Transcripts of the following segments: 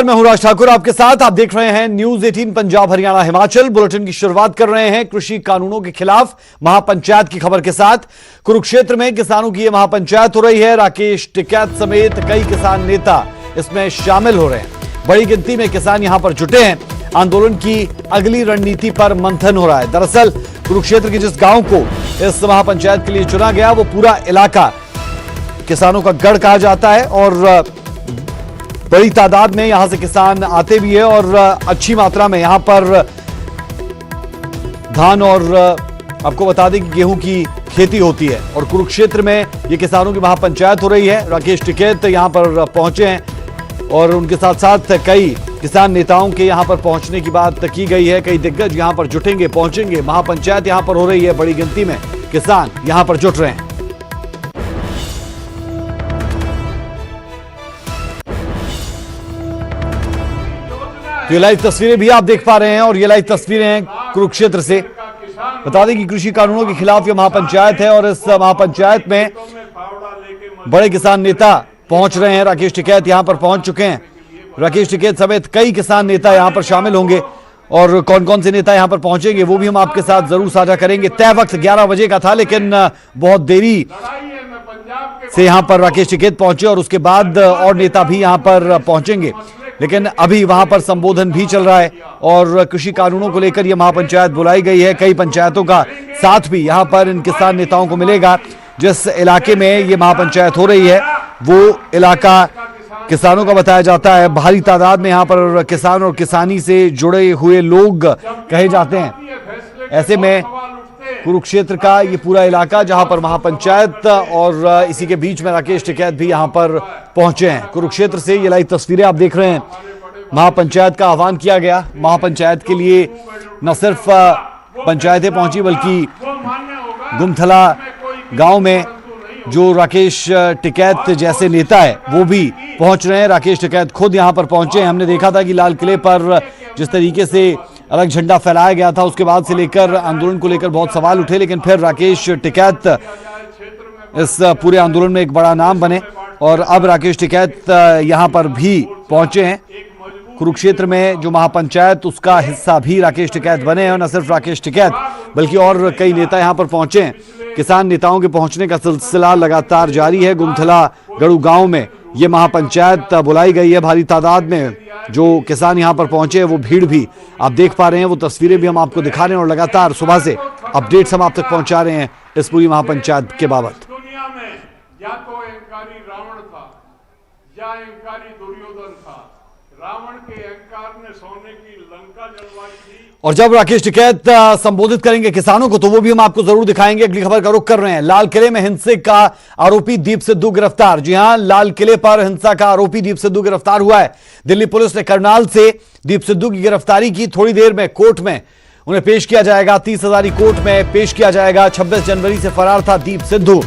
नमस्कार, मैं हूं राज ठाकुर आपके साथ। आप देख रहे हैं न्यूज 18 पंजाब हरियाणा हिमाचल। बुलेटिन की शुरुआत कर रहे हैं कृषि कानूनों के खिलाफ महापंचायत की खबर के साथ। कुरुक्षेत्र में किसानों की यह महापंचायत हो रही है। राकेश टिकैत समेत कई किसान नेता इसमें शामिल हो रहे हैं। बड़ी गिनती में किसान यहां पर जुटे हैं। आंदोलन की अगली रणनीति पर मंथन हो रहा है। दरअसल कुरुक्षेत्र के जिस गांव को इस महापंचायत के लिए चुना गया, वो पूरा इलाका किसानों का गढ़ कहा जाता है और बड़ी तादाद में यहां से किसान आते भी है और अच्छी मात्रा में यहां पर धान और आपको बता दें कि गेहूं की खेती होती है। और कुरुक्षेत्र में ये किसानों की महापंचायत हो रही है। राकेश टिकैत यहां पर पहुंचे हैं और उनके साथ साथ कई किसान नेताओं के यहां पर पहुंचने की बात की गई है। कई दिग्गज यहां पर जुटेंगे, पहुंचेंगे। महापंचायत यहां पर हो रही है। बड़ी गिनती में किसान यहां पर जुट रहे हैं। ये लाइव तस्वीरें भी आप देख पा रहे हैं और ये लाइव तस्वीरें हैं कुरुक्षेत्र से। बता दें कि कृषि कानूनों के खिलाफ ये महापंचायत है और इस महापंचायत में बड़े किसान नेता पहुंच रहे हैं। राकेश टिकैत यहां पर पहुंच चुके हैं। राकेश टिकैत समेत कई किसान नेता यहां पर शामिल होंगे और कौन कौन से नेता यहां पर पहुंचेंगे वो भी हम आपके साथ जरूर साझा करेंगे। तय वक्त 11 बजे का था, लेकिन बहुत देरी से यहां पर राकेश टिकैत पहुंचे और उसके बाद और नेता भी यहां पर पहुंचेंगे। लेकिन अभी वहां पर संबोधन भी चल रहा है और कृषि कानूनों को लेकर यह महापंचायत बुलाई गई है। कई पंचायतों का साथ भी यहां पर इन किसान नेताओं को मिलेगा। जिस इलाके में ये महापंचायत हो रही है वो इलाका किसानों का बताया जाता है। भारी तादाद में यहां पर किसान और किसानी से जुड़े हुए लोग कहे जाते हैं। ऐसे में कुरुक्षेत्र का ये पूरा इलाका जहां पर महापंचायत और इसी के बीच में राकेश टिकैत भी यहां पर पहुंचे हैं। कुरुक्षेत्र से ये लाइव तस्वीरें आप देख रहे हैं। महापंचायत का आह्वान किया गया। महापंचायत के लिए न सिर्फ पंचायतें पहुंची बल्कि गुमथला गांव में जो राकेश टिकैत जैसे नेता है वो भी पहुंच रहे हैं। राकेश टिकैत खुद यहां पर पहुंचे हैं। हमने देखा था कि लाल किले पर जिस तरीके से अलग झंडा फहराया गया था, उसके बाद से लेकर आंदोलन को लेकर बहुत सवाल उठे, लेकिन फिर राकेश टिकैत इस पूरे आंदोलन में एक बड़ा नाम बने और अब राकेश टिकैत यहां पर भी पहुंचे हैं। कुरुक्षेत्र में जो महापंचायत उसका हिस्सा भी राकेश टिकैत बने हैं और न सिर्फ राकेश टिकैत बल्कि और कई नेता यहां पर पहुंचे हैं। किसान नेताओं के पहुंचने का सिलसिला लगातार जारी है। गुमथला गढ़ू गांव में ये महापंचायत बुलाई गई है। भारी तादाद में जो किसान यहां पर पहुंचे हैं वो भीड़ भी आप देख पा रहे हैं। वो तस्वीरें भी हम आपको दिखा रहे हैं और लगातार सुबह से अपडेट्स हम आप तक पहुंचा रहे हैं इस पूरी महापंचायत के बाबत। दुनिया में या तो अहंकारी रावण था या अहंकारी दुर्योधन था। रावण के अहंकार ने सोने की लंका जलवाई थी। और जब राकेश टिकैत संबोधित करेंगे किसानों को तो वो भी हम आपको जरूर दिखाएंगे। अगली खबर का रुख कर रहे हैं। लाल किले में हिंसे का आरोपी दीप सिद्धू गिरफ्तार। जी हां, लाल किले पर हिंसा का आरोपी दीप सिद्धू गिरफ्तार हुआ है। दिल्ली पुलिस ने करनाल से दीप सिद्धू की गिरफ्तारी की। थोड़ी देर में कोर्ट में उन्हें पेश किया जाएगा। 30 हजारी कोर्ट में पेश किया जाएगा। 26 जनवरी से फरार था दीप सिद्धू।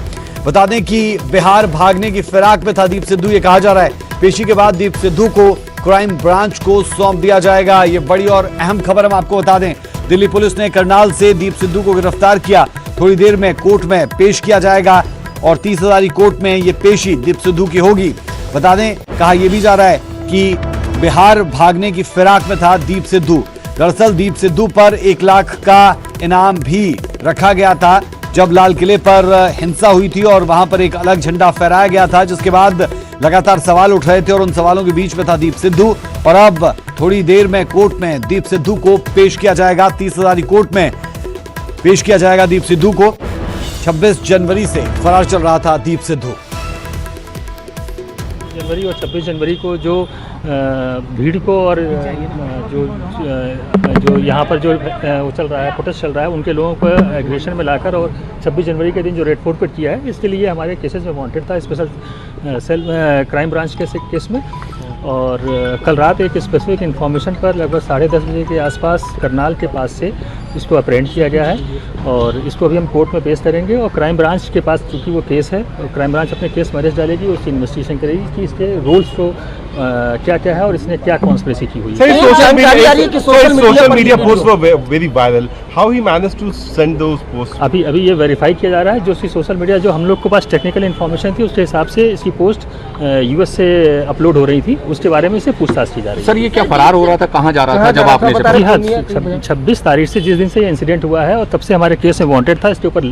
बता दें कि बिहार भागने की फिराक में था दीप सिद्धू, ये कहा जा रहा है। पेशी के बाद दीप सिद्धू को क्राइम ब्रांच को सौंप दिया जाएगा। ये बड़ी और अहम खबर हम आपको बता दें। दिल्ली पुलिस ने करनाल से दीप सिद्धू को गिरफ्तार किया। थोड़ी देर में कोर्ट में पेश किया जाएगा और 30 हजारी कोर्ट में ये पेशी दीप सिद्धू की होगी। बता दें, कहा यह भी जा रहा है कि बिहार भागने की फिराक में था दीप सिद्धू। दरअसल दीप सिद्धू पर 1 लाख का इनाम भी रखा गया था जब लाल किले पर हिंसा हुई थी और वहां पर एक अलग झंडा फहराया गया था, जिसके बाद लगातार सवाल उठ रहे थे और उन सवालों के बीच में था दीप सिद्धू। और अब थोड़ी देर में कोर्ट में दीप सिद्धू को पेश किया जाएगा। 30 हजारी कोर्ट में पेश किया जाएगा दीप सिद्धू को। 26 जनवरी से फरार चल रहा था दीप सिद्धू। जनवरी और 26 जनवरी को जो भीड़ को और जो यहाँ पर जो वो चल रहा है, प्रोटेस्ट चल रहा है, उनके लोगों को एग्रेशन में लाकर और 26 जनवरी के दिन जो रेड फोर्ट पर किया है, इसके लिए हमारे केसेस में वांटेड था स्पेशल सेल क्राइम ब्रांच के केस में। और कल रात एक स्पेसिफिक इन्फॉर्मेशन पर लगभग 10:30 बजे के आसपास करनाल के पास से इसको अप्रेंड किया गया है और इसको अभी हम कोर्ट में पेश करेंगे और क्राइम ब्रांच के पास चूँकि वो केस है और क्राइम ब्रांच अपने केस में अरेस्ट डालेगी, उसकी इन्वेस्टिगेशन करेगी कि इसके रूल्स को क्या क्या है और इसने क्या कॉन्स्पिरेसी की हुई है। Social media posts were very viral. How he managed to send those posts? अभी ये वेरीफाई किया जा रहा है। जो उसकी सोशल मीडिया जो हम लोग के पास टेक्निकल इन्फॉर्मेशन थी उसके हिसाब से इसकी पोस्ट यूएस से अपलोड हो रही थी, उसके बारे में इससे पूछताछ की जा रही है। सर ये क्या फरार हो रहा था, कहाँ जा रहा था जब आपने जी हाँ, 26 तारीख से जिस दिन से ये इंसिडेंट हुआ है और तब से हमारे केस में वांटेड था, इसके ऊपर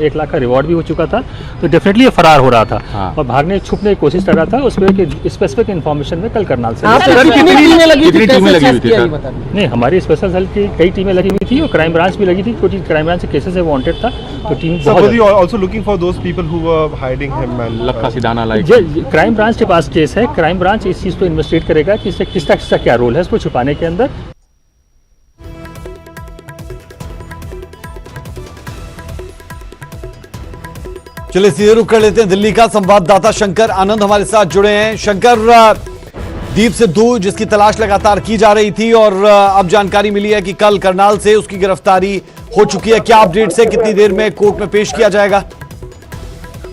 1 लाख का रिवॉर्ड भी हो चुका था, तो डेफिनेटली ये फरार हो रहा था। हाँ। और भागने छुपने की कोशिश कर रहा था। उस पर स्पेसिफिक इन्फॉर्मेशन में कल करनाल से कितनी टीमें लगी हुई थी सर? नहीं, हमारी स्पेशल सेल की कई टीमें लगी हुई थी और क्राइम ब्रांच भी लगी थी, क्योंकि क्राइम ब्रांच से केसेस से वांटेड था, तो team So was he also looking for those people who were hiding him and Lakka Sidana like crime branch के पास केस है। क्राइम ब्रांच इस चीज़ को इन्वेस्टिगेट करेगा कि इससे किसका क्या रोल है इसको छुपाने के अंदर। चलिए सीधे रुक कर लेते हैं दिल्ली का। संवाददाता शंकर आनंद हमारे साथ जुड़े हैं। शंकर, दीप सिद्धू जिसकी तलाश लगातार की जा रही थी और अब जानकारी मिली है कि कल करनाल से उसकी गिरफ्तारी हो चुकी है, क्या अपडेट है, कितनी देर में कोर्ट में पेश किया जाएगा?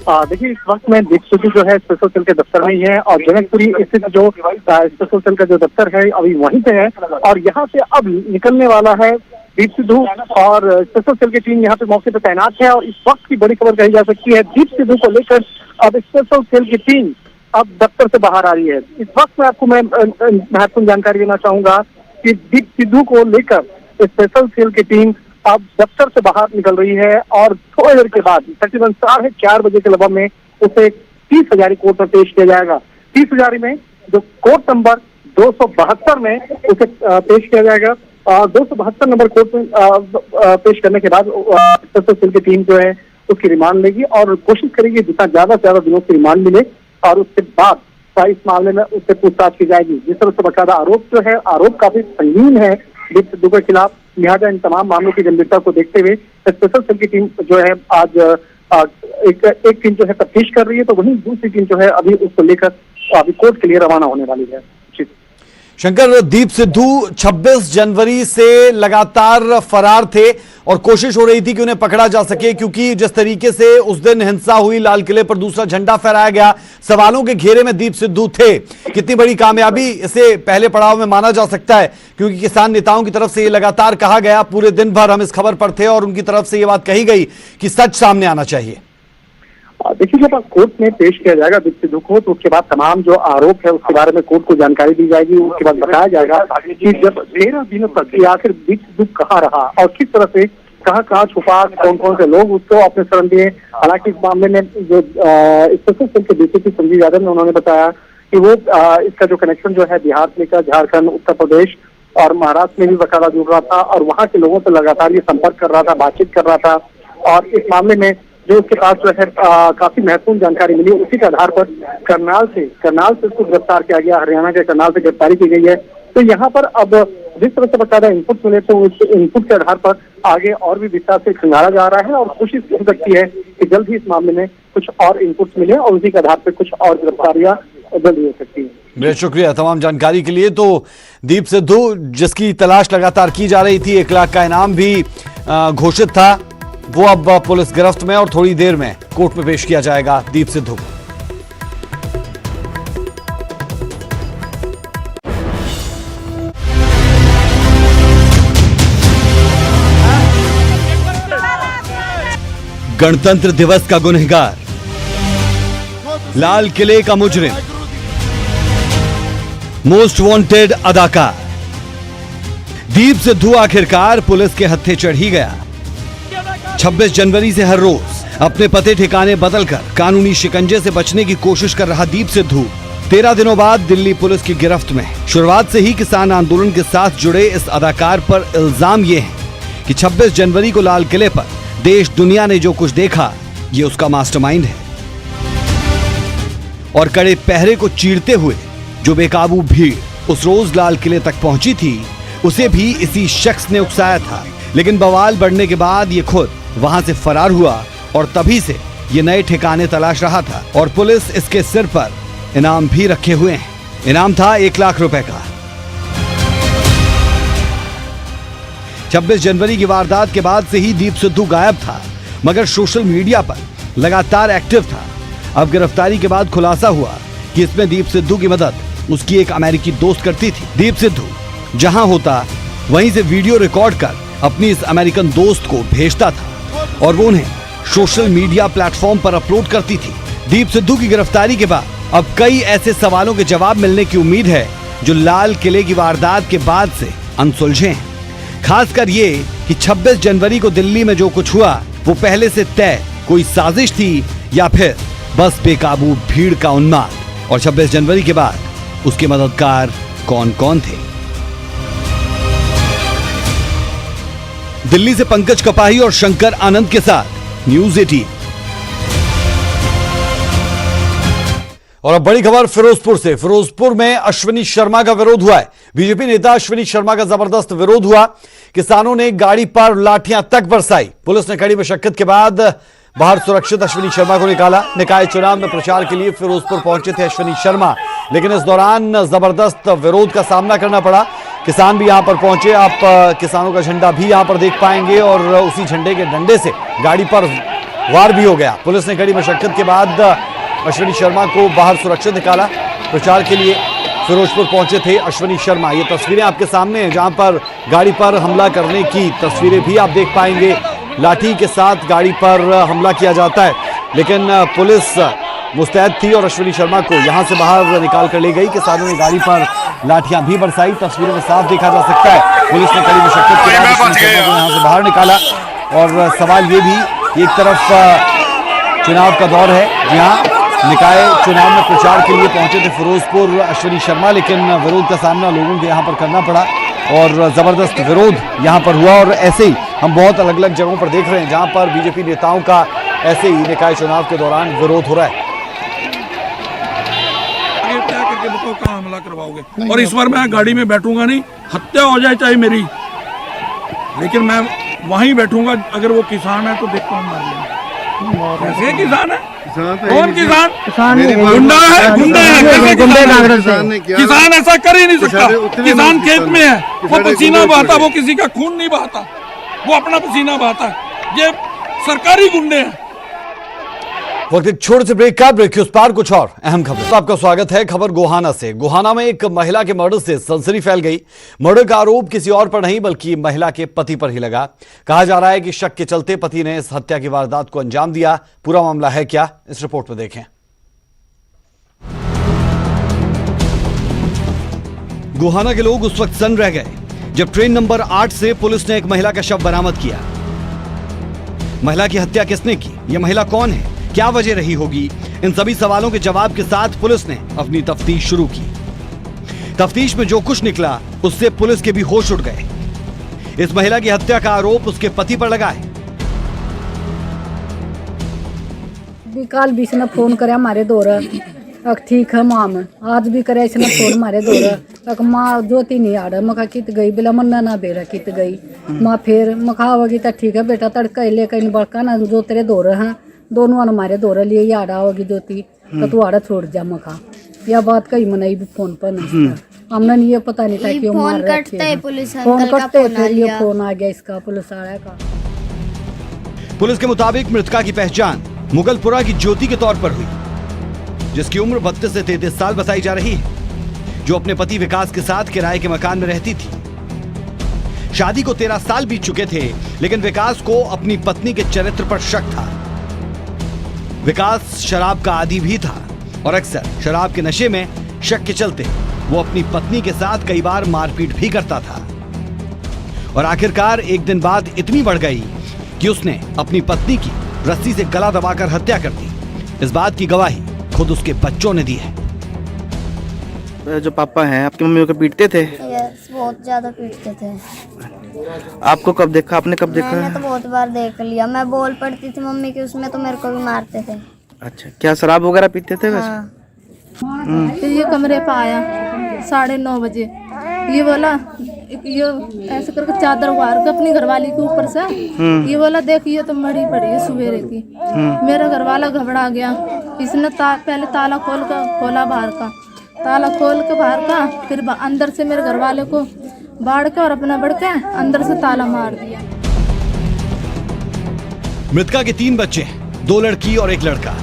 देखिए, इस वक्त में दीप सिद्धू जो है स्पेशल सेल के दफ्तर में ही है और जनकपुरी स्थित जो स्पेशल सेल का जो दफ्तर है अभी वहीं पे है और यहाँ से अब निकलने वाला है दीप सिद्धू और स्पेशल सेल की टीम यहाँ पे मौके पर तैनात है। और इस वक्त की बड़ी खबर कही जा सकती है, दीप सिद्धू को लेकर अब स्पेशल सेल की टीम अब दफ्तर से बाहर आ रही है। इस वक्त में आपको मैं महत्वपूर्ण जानकारी देना चाहूंगा कि दीप सिद्धू को लेकर स्पेशल सेल की टीम अब दफ्तर से बाहर निकल रही है और थोड़ी देर के बाद तकरीबन 4:30 बजे के लगभग में उसे 30 हजारी कोर्ट में पेश किया जाएगा। 30 हजारी में जो कोर्ट नंबर 272 में उसे पेश किया जाएगा और 272 नंबर कोर्ट में पेश करने के बाद स्पेशल सेल की टीम जो है उसकी रिमांड लेगी और कोशिश करेगी जितना ज्यादा से ज्यादा दिनों की रिमांड मिले और उसके बाद इस मामले में उससे पूछताछ की जाएगी। जिस तरह से बकायदा आरोप जो है, आरोप काफी संगीन है दीप सिद्धू के खिलाफ, लिहाजा इन तमाम मामलों की गंभीरता को देखते हुए स्पेशल सेल की टीम जो है आज एक टीम जो है तफ्तीश कर रही है, तो वहीं दूसरी टीम जो है अभी उसको लेकर अभी कोर्ट के लिए रवाना होने वाली है। शंकर, दीप सिद्धू 26 जनवरी से लगातार फरार थे और कोशिश हो रही थी कि उन्हें पकड़ा जा सके, क्योंकि जिस तरीके से उस दिन हिंसा हुई, लाल किले पर दूसरा झंडा फहराया गया, सवालों के घेरे में दीप सिद्धू थे। कितनी बड़ी कामयाबी इसे पहले पड़ाव में माना जा सकता है, क्योंकि किसान नेताओं की तरफ से ये लगातार कहा गया, पूरे दिन भर हम इस खबर पर थे और उनकी तरफ से ये बात कही गई कि सच सामने आना चाहिए। देखिए, जब कोर्ट में पेश किया जाएगा दीप सिद्धू को तो उसके बाद तमाम जो आरोप है उसके बारे में कोर्ट को जानकारी दी जाएगी। उसके बाद बताया जाएगा कि जब 13 दिनों तक आखिर दीप सिद्धू कहाँ रहा और किस तरह से कहाँ छुपा, कौन कौन से लोग उसको अपने शरण दिए। हालांकि इस मामले में जो स्पेशल सेल के डीसीपी संजीव यादव ने उन्होंने बताया कि वो इसका जो कनेक्शन जो है बिहार से लेकर झारखंड, उत्तर प्रदेश और महाराष्ट्र में भी बकायदा जुड़ रहा था और वहाँ के लोगों से लगातार ये संपर्क कर रहा था, बातचीत कर रहा था और इस मामले में जो उसके पास जो है काफी महत्वपूर्ण जानकारी मिली, उसी के आधार पर करनाल से उसको गिरफ्तार किया गया। हरियाणा के करनाल से गिरफ्तारी की गई है। तो यहाँ पर अब जिस तरह से बकायदा इनपुट मिले तो उस इनपुट के आधार पर आगे और भी विस्तार से खंगाला जा रहा है और कोशिश हो सकती है कि जल्द ही इस मामले में कुछ और इनपुट मिले और उसी के आधार पर कुछ और गिरफ्तारियां जल्द हो सकती है। बहुत शुक्रिया तमाम जानकारी के लिए। तो दीप सिद्धू जिसकी तलाश लगातार की जा रही थी, 1 लाख का इनाम भी घोषित था, वो अब पुलिस गिरफ्त में और थोड़ी देर में कोर्ट में पेश किया जाएगा दीप सिद्धू को। गणतंत्र दिवस का गुनहगार, लाल किले का मुजरिम, मोस्ट वांटेड अदाकार दीप सिद्धू आखिरकार पुलिस के हत्थे चढ़ ही गया। 26 जनवरी से हर रोज अपने पते ठिकाने बदलकर कानूनी शिकंजे से बचने की कोशिश कर रहा दीप सिद्धू 13 दिनों बाद दिल्ली पुलिस की गिरफ्त में। शुरुआत से ही किसान आंदोलन के साथ जुड़े इस अदाकार पर इल्जाम ये है कि 26 जनवरी को लाल किले पर देश दुनिया ने जो कुछ देखा, ये उसका मास्टरमाइंड है। और कड़े पहरे को चीरते हुए जो बेकाबू भीड़ उस रोज लाल किले तक पहुंची थी, उसे भी इसी शख्स ने उकसाया था। लेकिन बवाल बढ़ने के बाद ये खुद वहां से फरार हुआ और तभी से ये नए ठिकाने तलाश रहा था और पुलिस इसके सिर पर इनाम भी रखे हुए हैं। इनाम था 1 लाख रुपए का। 26 जनवरी की वारदात के बाद से ही दीप सिद्धू गायब था, मगर सोशल मीडिया पर लगातार एक्टिव था। अब गिरफ्तारी के बाद खुलासा हुआ कि इसमें दीप सिद्धू की मदद उसकी एक अमेरिकी दोस्त करती थी। दीप सिद्धू जहां होता वहीं से वीडियो रिकॉर्ड कर अपनी इस अमेरिकन दोस्त को भेजता था और वो उन्हें सोशल मीडिया प्लेटफॉर्म पर अपलोड करती थी। दीप सिद्धू की गिरफ्तारी के बाद अब कई ऐसे सवालों के जवाब मिलने की उम्मीद है जो लाल किले की वारदात के बाद से अनसुलझे हैं। खासकर ये कि 26 जनवरी को दिल्ली में जो कुछ हुआ वो पहले से तय कोई साजिश थी या फिर बस बेकाबू भीड़ का उन्माद, और 26 जनवरी के बाद उसके मददगार कौन कौन थे। दिल्ली से पंकज कपाही और शंकर आनंद के साथ न्यूज़ 18। और अब बड़ी खबर फिरोजपुर से। फिरोजपुर में अश्विनी शर्मा का विरोध हुआ है। बीजेपी नेता अश्विनी शर्मा का जबरदस्त विरोध हुआ। किसानों ने गाड़ी पर लाठियां तक बरसाई। पुलिस ने कड़ी मशक्कत के बाद बाहर सुरक्षित अश्विनी शर्मा को निकाला। निकाय चुनाव में प्रचार के लिए फिरोजपुर पहुंचे थे अश्विनी शर्मा, लेकिन इस दौरान जबरदस्त विरोध का सामना करना पड़ा। किसान भी यहां पर पहुंचे। आप किसानों का झंडा भी यहां पर देख पाएंगे और उसी झंडे के डंडे से गाड़ी पर वार भी हो गया। पुलिस ने कड़ी मशक्कत के बाद अश्विनी शर्मा को बाहर सुरक्षित निकाला। प्रचार के लिए फिरोजपुर पहुंचे थे अश्विनी शर्मा। ये तस्वीरें आपके सामने हैं जहां पर गाड़ी पर हमला करने की तस्वीरें भी आप देख पाएंगे। लाठी के साथ गाड़ी पर हमला किया जाता है, लेकिन पुलिस मुस्तैद थी और अश्विनी शर्मा को यहां से बाहर निकाल कर ले गई। किसानों ने गाड़ी पर लाठियां भी बरसाई। तस्वीरों में साफ देखा जा सकता है पुलिस ने कड़ी मशक्कत के बाद अश्विनी शर्मा को यहां से बाहर निकाला। और सवाल ये भी, एक तरफ चुनाव का दौर है, जी हाँ, निकाय चुनाव में प्रचार के लिए पहुंचे थे फिरोजपुर अश्विनी शर्मा, लेकिन विरोध का सामना लोगों को यहां पर करना पड़ा और जबरदस्त विरोध यहां पर हुआ। और ऐसे ही हम बहुत अलग अलग जगहों पर देख रहे हैं जहां पर बीजेपी नेताओं का ऐसे ही निकाय चुनाव के दौरान विरोध हो रहा है। क्या करके बताओ कहाँ हमला करवाओगे? और इस बार मैं गाड़ी में बैठूंगा नहीं, हत्या हो जाए चाहे मेरी, लेकिन मैं वहीं बैठूंगा। अगर वो किसान है तो देखता हूँ मार लेंगे। कैसे किसान है? कौन किसान? गुंडा है, गुंडा है। किसान ऐसा कर ही नहीं सकता। किसान खेत में है, वो पसीना बहाता, वो किसी का खून नहीं बहाता, वो अपना पसीना बहाता है। ये सरकारी गुंडे हैं। वक्त एक छोटे से ब्रेक का, ब्रेक के उस पार कुछ और अहम खबर। आपका स्वागत है। खबर गोहाना से। गोहाना में एक महिला के मर्डर से सनसनी फैल गई। मर्डर का आरोप किसी और पर नहीं बल्कि महिला के पति पर ही लगा। कहा जा रहा है कि शक के चलते पति ने इस हत्या की वारदात को अंजाम दिया। पूरा मामला है क्या, इस रिपोर्ट में देखें। गोहाना के लोग उस वक्त सन्न रह गए जब ट्रेन नंबर 8 से पुलिस ने एक महिला का शव बरामद किया। महिला की हत्या किसने की, यह महिला कौन है, क्या वजह रही होगी, इन सभी सवालों के जवाब के साथ पुलिस ने अपनी तफ्तीश शुरू की। तफ्तीश में जो कुछ निकला उससे पुलिस के भी होश उड़ गए। इस महिला की हत्या का आरोप उसके पति पर लगा है। काल भी इसने फोन करे हमारे दौरा, ठीक है माँ में आज भी करे इसने फोन हमारे दौरा। माँ ज्योति नहीं आ रहा, मखा कित गई बिला मन्ना ना बेरा कित गई। माँ फिर मखा होगी तो ठीक है बेटा, तड़का ले कहीं बड़का ना जो तेरे दौरा है दोनों हमारे दौरा लिए ये आड़ा होगी ज्योति तो तू आड़ा छोड़ जा। मखा यह बात कही मनाई भी फोन पर नहीं, हमने ये पता नहीं था क्यों मार रहे थे। फोन कटते फिर ये फोन आ गया इसका पुलिस आया का। पुलिस के मुताबिक मृतका की पहचान मुगलपुरा की ज्योति के तौर पर हुई, जिसकी उम्र 32 से 33 साल बताई जा रही है, जो अपने पति विकास के साथ किराए के मकान में रहती थी। शादी को 13 साल बीत चुके थे, लेकिन विकास को अपनी पत्नी के चरित्र पर शक था। विकास शराब का आदी भी था और अक्सर शराब के नशे में शक के चलते वो अपनी पत्नी के साथ कई बार मारपीट भी करता था। और आखिरकार एक दिन बात इतनी बढ़ गई कि उसने अपनी पत्नी की रस्सी से गला दबाकर हत्या कर दी। इस बात की गवाही खुद उसके बच्चों ने दी है। जो पापा हैं आपकी मम्मी को पीटते थे? बहुत ज्यादा पीटते थे। आपको कब देखा, आपने कब देखा? मैंने तो बहुत बार देख लिया। मैं बोल पड़ती थी मम्मी की, उसमें तो मेरे को भी मारते थे। अच्छा, क्या शराब वगैरह पीते थे वैसे? हाँ। तो ये कमरे पे आया 9:30 बजे, ये बोला ये ऐसे करके चादर उतार के अपनी घरवाली के ऊपर से ये बोला देख ये तो मरी पड़ी है सवेरे की। मेरा घरवाला घबरा गया, इसने पहले ताला खोला बाहर का, ताला खोल के बाहर का, फिर अंदर से मेरे घरवाले को बाढ़ के और अपना बढ़ के अंदर से ताला मार दिया। मृतका के 3 बच्चे, 2 लड़की और 1 लड़का।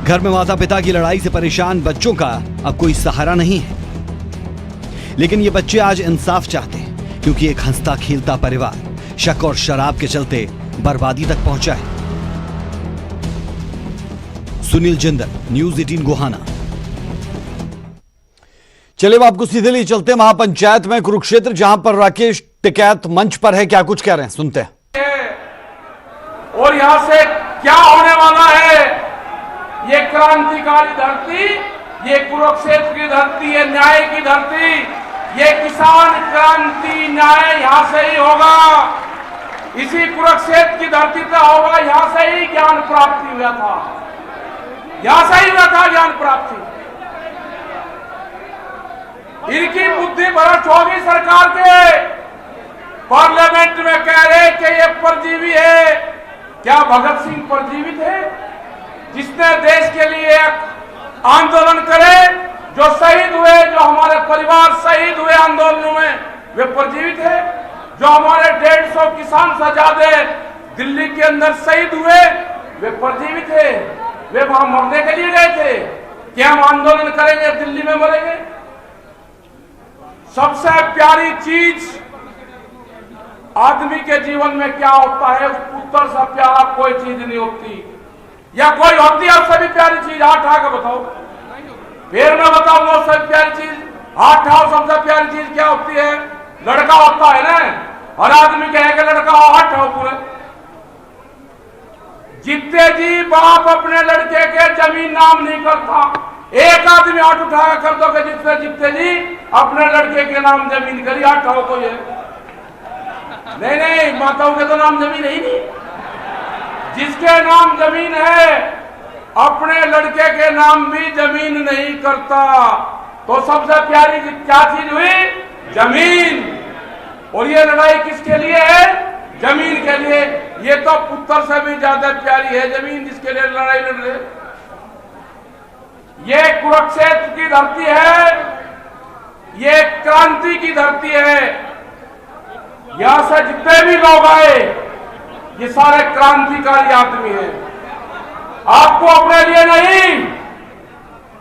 घर में माता पिता की लड़ाई से परेशान बच्चों का अब कोई सहारा नहीं है, लेकिन ये बच्चे आज इंसाफ चाहते हैं, क्योंकि एक हंसता खेलता परिवार शक और शराब के चलते बर्बादी तक पहुंचा है। सुनील जिंदल, न्यूज़ 18 गोहाना। चलिए आपको सीधे लिए चलते हैं महापंचायत में कुरुक्षेत्र, जहां पर राकेश टिकैत मंच पर है। क्या कुछ कह रहे हैं, सुनते हैं। और यहां से क्या होने वाला है? ये क्रांतिकारी धरती, ये कुरुक्षेत्र की धरती, ये न्याय की धरती, ये किसान क्रांति न्याय यहां से ही होगा। इसी कुरुक्षेत्र की धरती पर होगा। यहां से ही ज्ञान प्राप्ति हुआ था, यहां से ही हुआ था ज्ञान प्राप्ति। इनकी बुद्धि भ्रष्ट होगी सरकार के। पार्लियामेंट में कह रहे कि ये परजीवी है। क्या भगत सिंह परजीवी थे, जिसने देश के लिए एक आंदोलन करे, जो शहीद हुए, जो हमारे परिवार शहीद हुए आंदोलनों में, वे परजीवी थे? जो हमारे 150 किसान से ज्यादा दिल्ली के अंदर शहीद हुए, वे परजीवी थे? वे वहां मरने के लिए गए थे कि हम आंदोलन करेंगे, दिल्ली में मरेंगे? सबसे प्यारी चीज आदमी के जीवन में क्या होता है, उस पुत्र से प्यारा कोई चीज नहीं होती। या कोई होती है उससे भी प्यारी चीज? हाथ उठा के बताओ, फिर मैं बताऊंगा उससे प्यारी चीज। हाथ उठाओ, सबसे प्यारी चीज क्या होती है? लड़का होता है ना, हर आदमी कहेगा लड़का हो, हाथ उठाओ पूरे। जितने जी बाप अपने लड़के के जमीन नाम नहीं करता, एक आदमी हाथ उठा कर दो कि जितने जी अपने लड़के के नाम जमीन करी, हाथ उठाओ को। ये नहीं, माताओं के तो नाम जमीन है ही नहीं। जिसके नाम जमीन है, अपने लड़के के नाम भी जमीन नहीं करता। तो सबसे प्यारी क्या चीज हुई? जमीन। और ये लड़ाई किसके लिए है? जमीन के लिए। ये तो पुत्र से भी ज्यादा प्यारी है जमीन, जिसके लिए लड़ाई लड़ रहे। ये कुरुक्षेत्र की धरती है, ये क्रांति की धरती है। यहां से जितने भी लोग आए, ये सारे क्रांतिकारी आदमी हैं। आपको अपने लिए नहीं,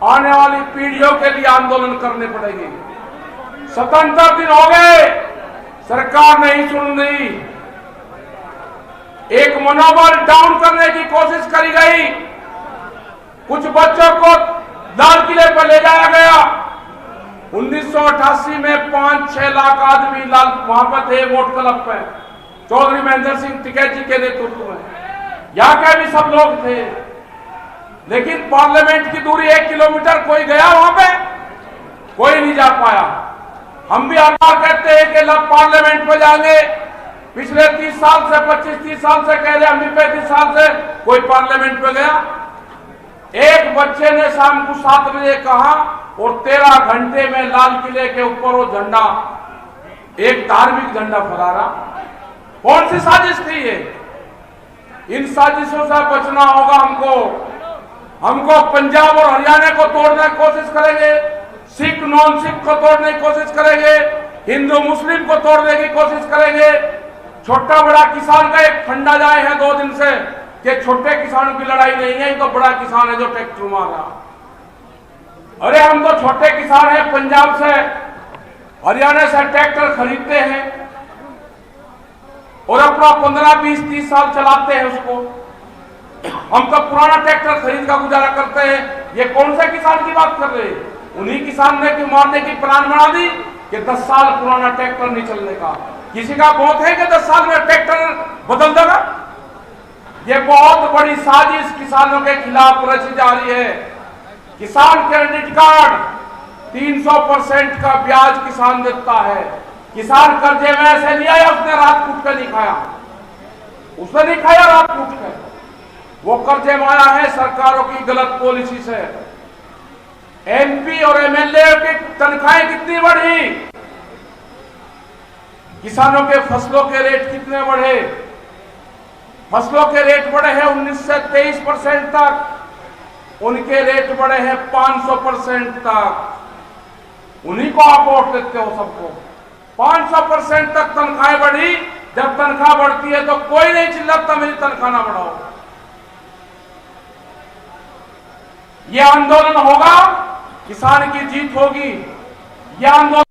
आने वाली पीढ़ियों के लिए आंदोलन करने पड़ेंगे। 77 दिन हो गए, सरकार नहीं सुन रही। एक मनोबल डाउन करने की कोशिश करी गई। कुछ बच्चों को लाल किले पर ले जाया गया। 1988 में 5-6 लाख आदमी लाल वहां पर थे, वोट क्लब पे, चौधरी महेंद्र सिंह टिकैत जी के नेतृत्व में। यहाँ के भी सब लोग थे, लेकिन पार्लियामेंट की दूरी 1 किलोमीटर, कोई गया वहां पे? कोई नहीं जा पाया। हम भी हर बार कहते हैं कि पार्लियामेंट में जाएंगे। पिछले 30 साल से, 25-30 साल से कह रहे, हम भी 35 साल से, कोई पार्लियामेंट में गया? एक बच्चे ने शाम को 7 बजे कहा और 13 घंटे में लाल किले के ऊपर वो झंडा, एक धार्मिक झंडा फहरा। कौन सी साजिश थी ये? इन साजिशों से बचना होगा हमको। हमको पंजाब और हरियाणा को तोड़ने की कोशिश करेंगे, सिख नॉन सिख को तोड़ने की कोशिश करेंगे, हिंदू मुस्लिम को तोड़ने की कोशिश करेंगे। छोटा बड़ा किसान का एक फंडा जाए है 2 दिन से कि छोटे किसानों की लड़ाई नहीं है, ये तो बड़ा किसान है जो ट्रैक्टर मार रहा। अरे हम तो छोटे किसान हैं, पंजाब से हरियाणा से ट्रैक्टर खरीदते हैं और अपना 15-20-30 साल चलाते हैं उसको। हम तो पुराना ट्रैक्टर खरीद का गुजारा करते हैं। ये कौन से किसान की बात कर रहे हैं? उन्हीं किसान ने मारने की प्लान बना दी कि 10 साल पुराना ट्रैक्टर नहीं चलने का। किसी का बहुत है कि 10 साल में ट्रैक्टर बदल देगा? ये बहुत बड़ी साजिश किसानों के खिलाफ रची जा रही है। किसान क्रेडिट कार्ड 300% का ब्याज किसान देता है। किसान कर्जे में ऐसे लिया या उसने रात कूट कर नहीं खाया? उसने नहीं खाया रात कूट कर, वो कर्जे में आया है सरकारों की गलत पॉलिसी से। एमपी और एमएलए की तनख्वाहें कितनी बढ़ी, किसानों के फसलों के रेट कितने बढ़े? फसलों के रेट बढ़े हैं 19 से 23% तक, उनके रेट बढ़े हैं 500% तक। उन्हीं को आप वोट देते हो सबको। 500% तक तनख्वाहें बढ़ी। जब तनख्वाह बढ़ती है तो कोई नहीं चिल्लाता मेरी तनख्वाह ना बढ़ाओ। ये आंदोलन होगा, किसान की जीत होगी। यह आंदोलन